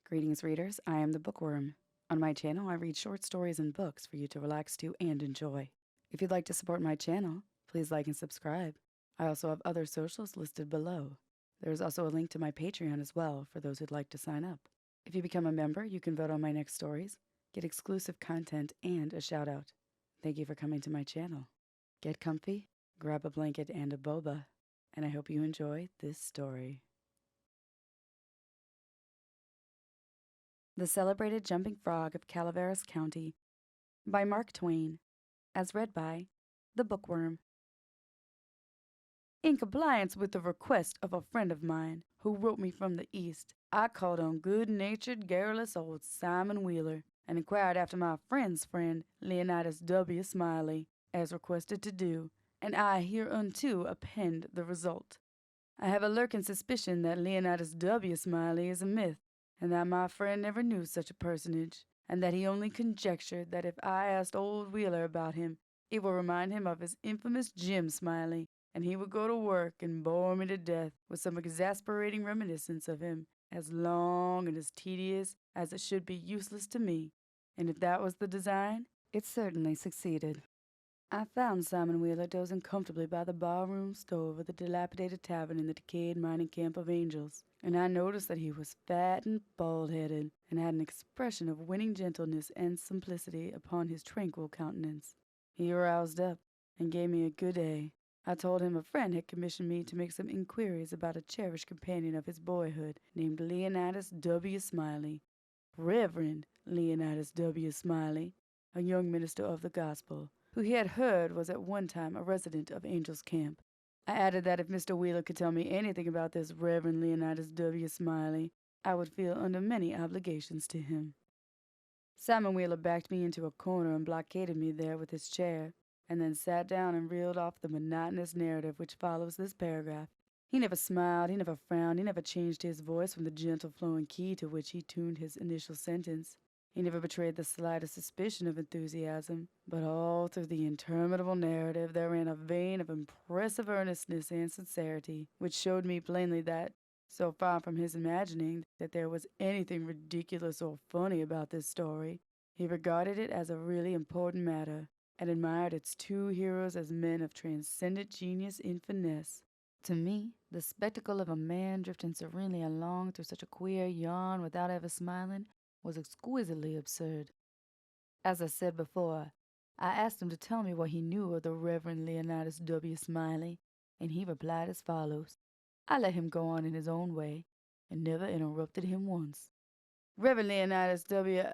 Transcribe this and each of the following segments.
Greetings, readers. I am the Bookworm. On my channel, I read short stories and books for you to relax to and enjoy. If you'd like to support my channel, please like and subscribe. I also have other socials listed below. There is also a link to my Patreon as well for those who'd like to sign up. If you become a member, you can vote on my next stories, get exclusive content, and a shout out. Thank you for coming to my channel. Get comfy, grab a blanket and a boba, and I hope you enjoy this story. The Celebrated Jumping Frog of Calaveras County by Mark Twain, as read by The Bookworm. In compliance with the request of a friend of mine who wrote me from the East, I called on good-natured, garrulous old Simon Wheeler and inquired after my friend's friend, Leonidas W. Smiley, as requested to do, and I hereunto append the result. I have a lurking suspicion that Leonidas W. Smiley is a myth, and that my friend never knew such a personage, and that he only conjectured that if I asked old Wheeler about him, it would remind him of his infamous Jim Smiley, and he would go to work and bore me to death with some exasperating reminiscence of him, as long and as tedious as it should be useless to me. And if that was the design, it certainly succeeded. I found Simon Wheeler dozing comfortably by the barroom stove of the dilapidated tavern in the decayed mining camp of Angels, and I noticed that he was fat and bald-headed, and had an expression of winning gentleness and simplicity upon his tranquil countenance. He roused up, and gave me a good day. I told him a friend had commissioned me to make some inquiries about a cherished companion of his boyhood, named Leonidas W. Smiley, Reverend Leonidas W. Smiley, a young minister of the gospel, who he had heard was at one time a resident of Angel's Camp. I added that if Mr. Wheeler could tell me anything about this Reverend Leonidas W. Smiley, I would feel under many obligations to him. Simon Wheeler backed me into a corner and blockaded me there with his chair, and then sat down and reeled off the monotonous narrative which follows this paragraph. He never smiled, he never frowned, he never changed his voice from the gentle flowing key to which he tuned his initial sentence. He never betrayed the slightest suspicion of enthusiasm, but all through the interminable narrative there ran a vein of impressive earnestness and sincerity, which showed me plainly that, so far from his imagining that there was anything ridiculous or funny about this story, he regarded it as a really important matter, and admired its two heroes as men of transcendent genius and finesse. To me, the spectacle of a man drifting serenely along through such a queer yarn without ever smiling was exquisitely absurd. As I said before, I asked him to tell me what he knew of the Reverend Leonidas W. Smiley, and he replied as follows. I let him go on in his own way, and never interrupted him once. Reverend Leonidas W.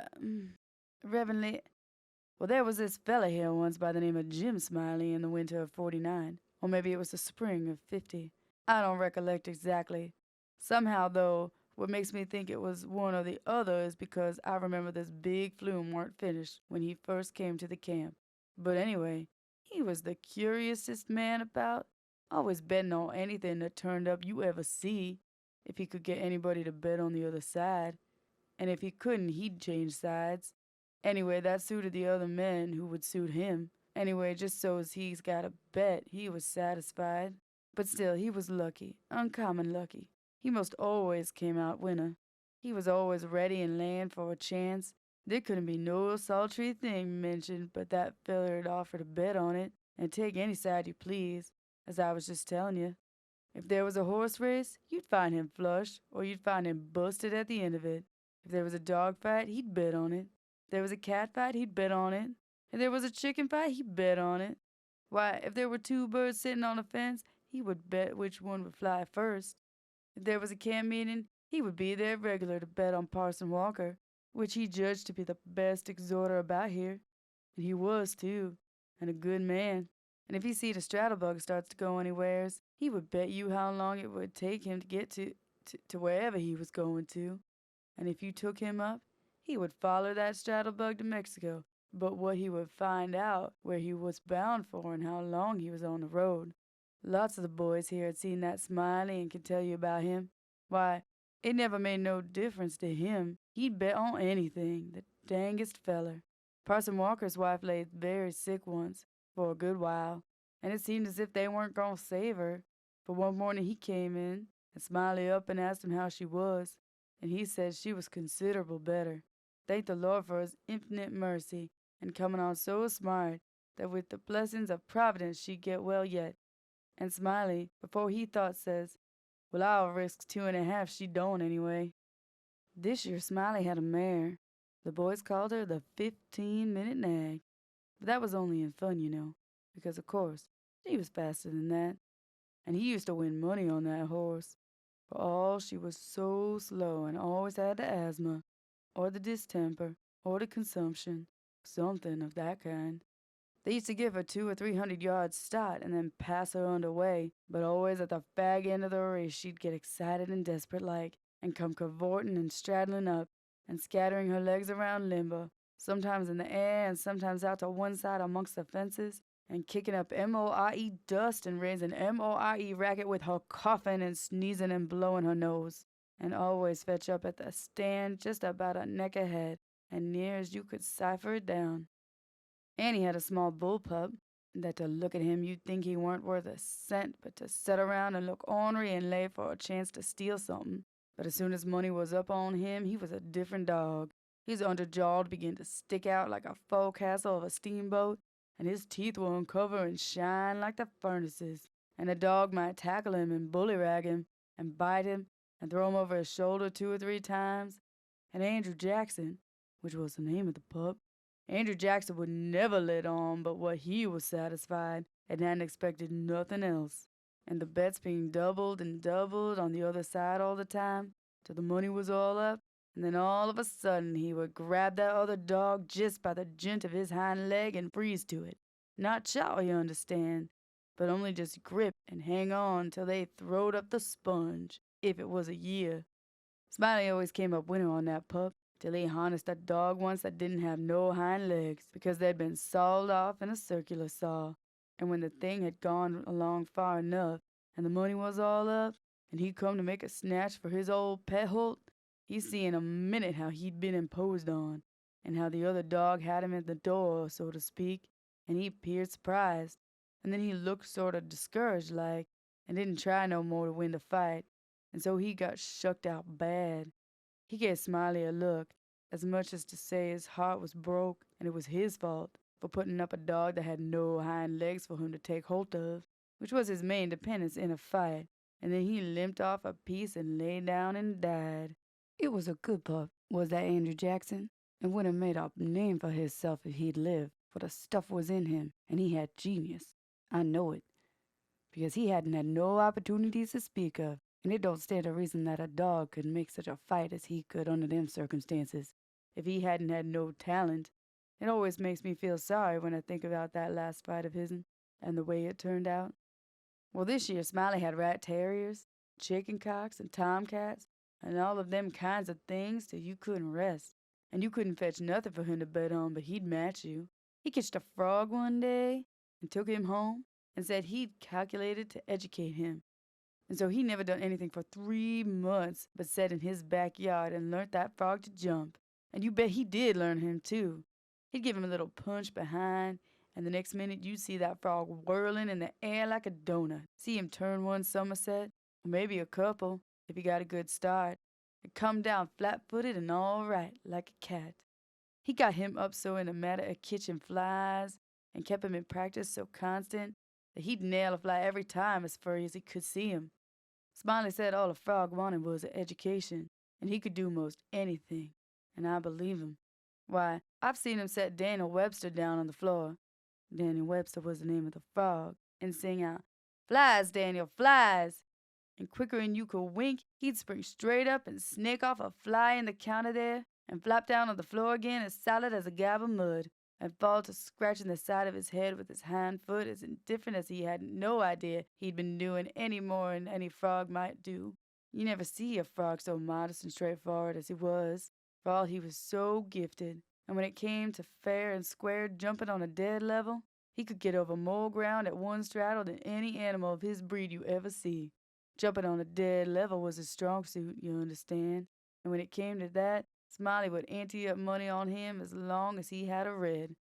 Well, there was this fella here once by the name of Jim Smiley in the winter of '49, or maybe it was the spring of '50. I don't recollect exactly. Somehow, though, what makes me think it was one or the other is because I remember this big flume weren't finished when he first came to the camp. But anyway, he was the curiousest man about, always betting on anything that turned up you ever see, if he could get anybody to bet on the other side. And if he couldn't, he'd change sides. Anyway, that suited the other men who would suit him. Anyway, just so's he's got a bet, he was satisfied. But still, he was lucky, uncommon lucky. He most always came out winner. He was always ready and laying for a chance. There couldn't be no sultry thing mentioned but that feller'd offer to bet on it, and take any side you please, as I was just telling you. If there was a horse race, you'd find him flushed, or you'd find him busted at the end of it. If there was a dog fight, he'd bet on it. If there was a cat fight, he'd bet on it. If there was a chicken fight, he'd bet on it. Why, if there were two birds sitting on a fence, he would bet which one would fly first. If there was a camp meeting, he would be there regular to bet on Parson Walker, which he judged to be the best exhorter about here. And he was, too, and a good man. And if he seed a straddlebug starts to go anywheres, he would bet you how long it would take him to get to wherever he was going to. And if you took him up, he would follow that straddlebug to Mexico, but what he would find out where he was bound for and how long he was on the road. Lots of the boys here had seen that Smiley and could tell you about him. Why, it never made no difference to him. He'd bet on anything, the dangest feller. Parson Walker's wife lay very sick once, for a good while, and it seemed as if they weren't going to save her. For one morning he came in, and Smiley up and asked him how she was. and he said she was considerable better. Thank the Lord for his infinite mercy, and coming on so smart that with the blessings of Providence she'd get well yet. And Smiley, before he thought, says, well, I'll risk 2.5 she don't anyway. This year Smiley had a mare. The boys called her the 15-minute nag. But that was only in fun, you know, because of course she was faster than that. And he used to win money on that horse. For all she was so slow and always had the asthma, or the distemper, or the consumption, something of that kind. They used to give her 200 or 300 yards start and then pass her underway, but always at the fag end of the race she'd get excited and desperate like, and come cavorting and straddling up, and scattering her legs around limber, sometimes in the air and sometimes out to one side amongst the fences, and kicking up more dust and raising more racket with her coughing and sneezing and blowing her nose, and always fetch up at the stand just about a neck ahead, and near as you could cipher it down. Annie had a small bull pup, that to look at him you'd think he weren't worth a cent, but to sit around and look ornery and lay for a chance to steal something. But as soon as money was up on him, he was a different dog. His underjaw began to stick out like a forecastle of a steamboat, and his teeth would uncover and shine like the furnaces. And a dog might tackle him and bullyrag him, and bite him, and throw him over his shoulder 2 or 3 times. And Andrew Jackson, which was the name of the pup, Andrew Jackson would never let on but what he was satisfied, and hadn't expected nothing else. And the bets being doubled and doubled on the other side all the time, till the money was all up, and then all of a sudden he would grab that other dog just by the jint of his hind leg and freeze to it. Not chow, you understand, but only just grip and hang on till they throwed up the sponge, if it was a year. Smiley always came up winner on that pup, till he harnessed a dog once that didn't have no hind legs, because they'd been sawed off in a circular saw. And when the thing had gone along far enough, and the money was all up, and he'd come to make a snatch for his old pet holt, he see in a minute how he'd been imposed on, and how the other dog had him at the door, so to speak, and he 'peared surprised, and then he looked sort of discouraged like, and didn't try no more to win the fight, and so he got shucked out bad. He gave Smiley a look, as much as to say his heart was broke, and it was his fault for putting up a dog that had no hind legs for him to take hold of, which was his main dependence in a fight, and then he limped off a piece and lay down and died. It was a good pup, was that Andrew Jackson, and would have made a name for himself if he'd lived, for the stuff was in him, and he had genius. I know it, because he hadn't had no opportunities to speak of, and it don't stand to reason that a dog could make such a fight as he could under them circumstances, if he hadn't had no talent. It always makes me feel sorry when I think about that last fight of his'n, and the way it turned out. Well, this year Smiley had rat terriers, chicken cocks, and tomcats, and all of them kinds of things till you couldn't rest, and you couldn't fetch nothing for him to bet on but he'd match you. He catched a frog one day, and took him home, and said he'd calculated to educate him. And so he never done anything for 3 months but sat in his backyard and learnt that frog to jump. And you bet he did learn him too. He'd give him a little punch behind, and the next minute you'd see that frog whirling in the air like a donut. See him turn one somerset, or maybe a couple, if he got a good start, and come down flat-footed and all right, like a cat. He got him up so in the matter of kitchen flies, and kept him in practice so constant, that he'd nail a fly every time as far as he could see him. Smiley said all a frog wanted was an education, and he could do most anything, and I believe him. Why, I've seen him set Daniel Webster down on the floor, Daniel Webster was the name of the frog, and sing out, "Flies, Daniel, flies!" And quicker'n you could wink, he'd spring straight up and snake off a fly in the counter there, and flop down on the floor again as solid as a gob of mud, and fall to scratching the side of his head with his hind foot as indifferent as he had no idea he'd been doing any more'n any frog might do. You never see a frog so modest and straightforward as he was, for all he was so gifted, and when it came to fair and square jumping on a dead level, he could get over more ground at one straddle than any animal of his breed you ever see. Jumping on a dead level was his strong suit, you understand, and when it came to that, Smiley would ante up money on him as long as he had a red.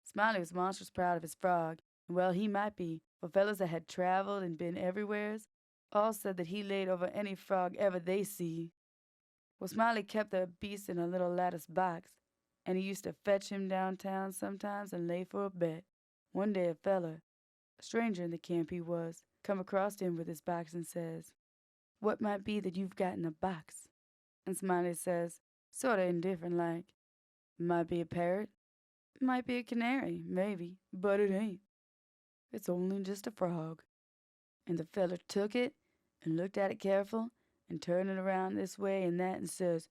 Smiley was monstrous proud of his frog, and well he might be, for fellows that had traveled and been everywheres all said that he laid over any frog ever they see. Well, Smiley kept the beast in a little lattice box, and he used to fetch him downtown sometimes and lay for a bet. One day a feller, a stranger in the camp he was, come across him with his box and says, "What might be that you've got in the box?" And Smiley says, sorta indifferent like, "Might be a parrot, might be a canary, maybe, but it ain't. It's only just a frog." And the feller took it and looked at it careful and turned it around this way and that and says,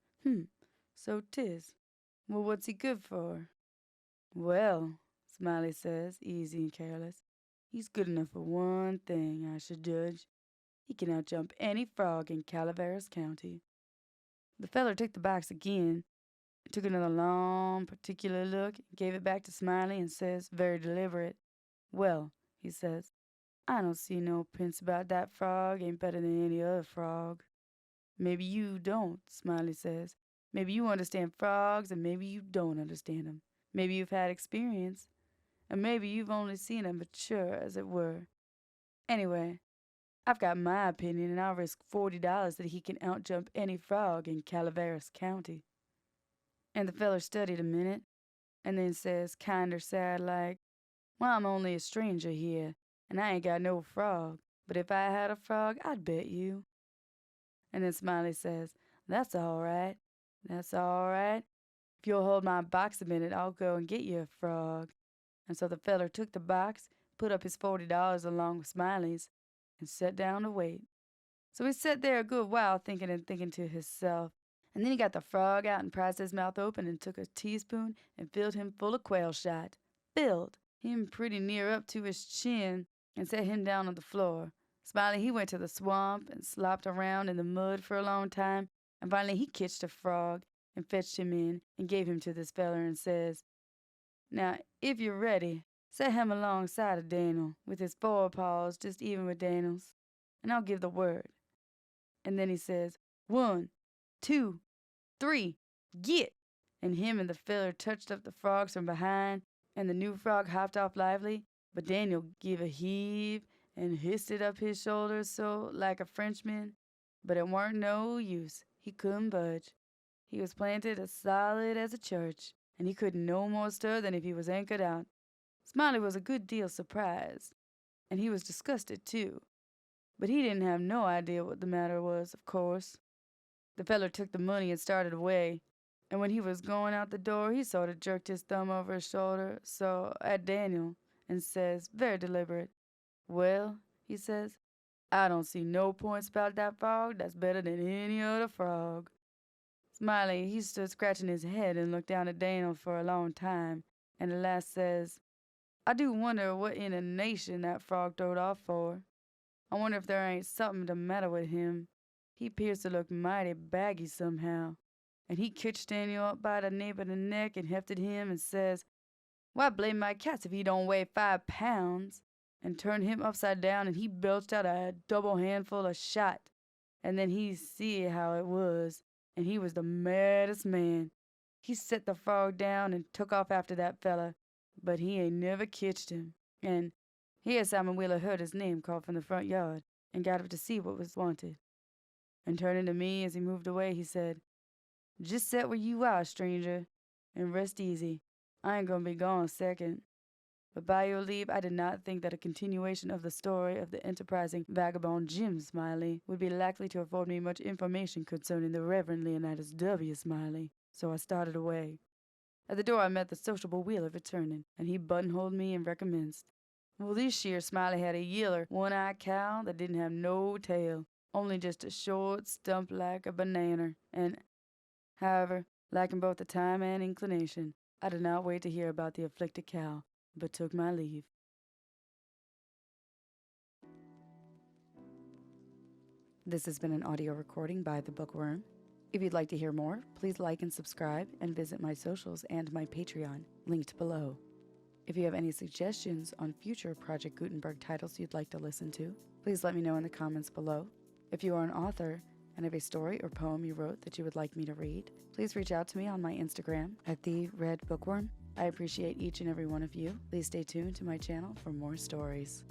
so 'tis. Well, what's he good for?" "Well," Smiley says, easy and careless, "he's good enough for one thing, I should judge. He can outjump any frog in Calaveras County." The feller took the box again, took another long, particular look, gave it back to Smiley, and says, very deliberate, "Well," he says, "I don't see no prints about that frog ain't better than any other frog." "Maybe you don't," Smiley says. "Maybe you understand frogs, and maybe you don't understand 'em. Maybe you've had experience, and maybe you've only seen 'em mature, as it were. Anyway, I've got my opinion, and I'll risk $40 that he can outjump any frog in Calaveras County." And the feller studied a minute, and then says, kinder sad like, "Well, I'm only a stranger here, and I ain't got no frog, but if I had a frog, I'd bet you." And then Smiley says, "That's all right. That's all right. If you'll hold my box a minute, I'll go and get you a frog." And so the feller took the box, put up his $40 along with Smiley's, and sat down to wait. So he sat there a good while thinking and thinking to himself, and then he got the frog out and prized his mouth open and took a teaspoon and filled him full of quail shot. Filled him pretty near up to his chin and set him down on the floor. Smiley, he went to the swamp and slopped around in the mud for a long time, and finally he kitched a frog and fetched him in and gave him to this feller and says, "Now, if you're ready, set him alongside of Daniel, with his forepaws just even with Daniel's, and I'll give the word." And then he says, "1, 2, 3, git!" And him and the feller touched up the frogs from behind, and the new frog hopped off lively, but Daniel give a heave and hissed it up his shoulders so like a Frenchman, but it warn't no use. He couldn't budge. He was planted as solid as a church, and he couldn't no more stir than if he was anchored out. Smiley was a good deal surprised, and he was disgusted too, but he didn't have no idea what the matter was, of course. The feller took the money and started away, and when he was going out the door, he sort of jerked his thumb over his shoulder, so at Daniel, and says, very deliberate, "Well," he says, "I don't see no points about that frog that's better than any other frog." Smiley, he stood scratching his head and looked down at Daniel for a long time, and at last says, "I do wonder what in a nation that frog throwed off for. I wonder if there ain't something the matter with him. He 'pears to look mighty baggy somehow." And he kitched Daniel up by the nape of the neck and hefted him and says, "Why, blame my cats if he don't weigh 5 pounds," and turned him upside down, and he belched out a double handful of shot. And then he see how it was, and he was the maddest man. He set the frog down and took off after that fella, but he ain't never kitched him. And here Simon Wheeler heard his name called from the front yard, and got up to see what was wanted. And turning to me as he moved away, he said, "Just set where you are, stranger, and rest easy. I ain't gonna be gone a second." But by your leave, I did not think that a continuation of the story of the enterprising vagabond Jim Smiley would be likely to afford me much information concerning the Reverend Leonidas W. Smiley, so I started away. At the door I met the sociable Wheeler returning, and he buttonholed me and recommenced. Well, this year Smiley had a yeller, one-eyed cow that didn't have no tail, only just a short stump like a banana, and, however, lacking both the time and inclination, I did not wait to hear about the afflicted cow, but took my leave. This has been an audio recording by the Bookwyrm. If you'd like to hear more, please like and subscribe and visit my socials and my Patreon, linked below. If you have any suggestions on future Project Gutenberg titles you'd like to listen to, please let me know in the comments below. If you are an author and have a story or poem you wrote that you would like me to read, please reach out to me on my Instagram at @TheRedBookworm. I appreciate each and every one of you. Please stay tuned to my channel for more stories.